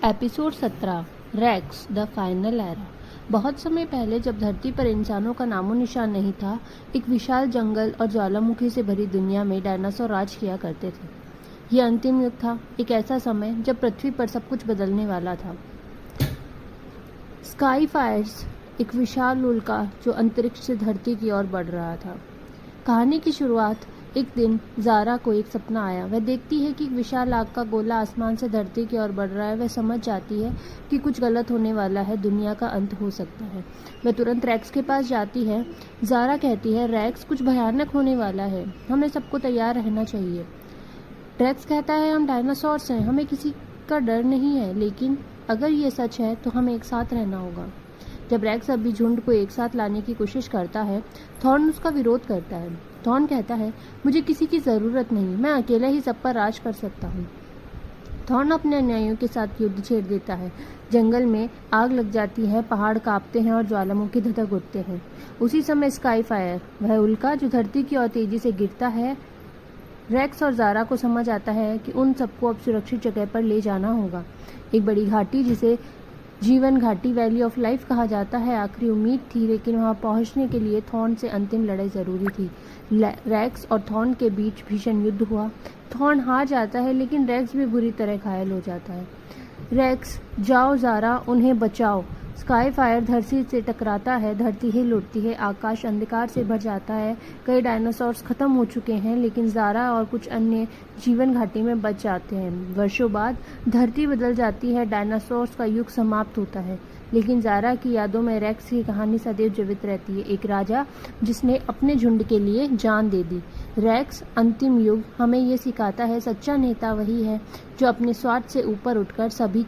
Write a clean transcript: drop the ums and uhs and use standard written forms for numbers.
Episode 17 racks the final era. बहुत समय पहले जब धरती पर इंसानों का नामो निशान नहीं था, एक विशाल जंगल और ज्वालामुखी से भरी दुनिया में डायनासोर राज किया करते थे। यह अंतिम युग था, एक ऐसा समय जब पृथ्वी पर सब कुछ बदलने वाला था। स्काई फायर्स, एक विशाल उल्का जो अंतरिक्ष से धरती की ओर बढ़ रहा था। कहानी की शुरुआत एक दिन ज़ारा को एक सपना आया। वह देखती है कि एक विशाल आग का गोला आसमान से धरती की ओर बढ़ रहा है। वह समझ जाती है कि कुछ गलत होने वाला है, दुनिया का अंत हो सकता है। वह तुरंत रैक्स के पास जाती है। ज़ारा कहती है, रैक्स, कुछ भयानक होने वाला है, हमें सबको तैयार रहना चाहिए। रैक्स कहता है, हम डायनासोर्स हैं, हमें किसी का डर नहीं है, लेकिन अगर ये सच है तो हमें एक साथ रहना होगा। जब रैक्स अभी झुंड को एक साथ लाने की कोशिश करता है, थॉर्न उसका विरोध करता है। थॉर्न कहता है, मुझे किसी की ज़रूरत नहीं, मैं अकेला ही सब पर राज कर सकता हूँ। थॉर्न अपने अनुयायियों के साथ युद्ध छेड़ देता है। जंगल में आग लग जाती है, पहाड़ कांपते हैं और ज्वालामुखी धधक उठते हैं। उसी समय स्काई फायर, वह उल्का जो धरती की ओर तेजी से गिरता है। रैक्स और ज़ारा को समझ आता है कि उन सबको अब सुरक्षित जगह पर ले जाना होगा। एक बड़ी घाटी जिसे जीवन घाटी, वैली ऑफ लाइफ कहा जाता है, आखिरी उम्मीद थी, लेकिन वहां पहुंचने के लिए थॉर्न से अंतिम लड़ाई जरूरी थी। रैक्स और थॉर्न के बीच भीषण युद्ध हुआ। थॉर्न हार जाता है, लेकिन रैक्स भी बुरी तरह घायल हो जाता है। रैक्स, जाओ ज़ारा, उन्हें बचाओ। स्काई फायर धरती से टकराता है, धरती हिल उठती है, आकाश अंधकार से भर जाता है। कई डायनासोर्स खत्म हो चुके हैं, लेकिन ज़ारा और कुछ अन्य जीवन घाटी में बच जाते हैं। वर्षों बाद धरती बदल जाती है, डायनासोर्स का युग समाप्त होता है, लेकिन ज़ारा की यादों में रैक्स की कहानी सदैव जीवित रहती है, एक राजा जिसने अपने झुंड के लिए जान दे दी। रैक्स, अंतिम युग, हमें ये सिखाता है, सच्चा नेता वही है जो अपने स्वार्थ से ऊपर उठकर सभी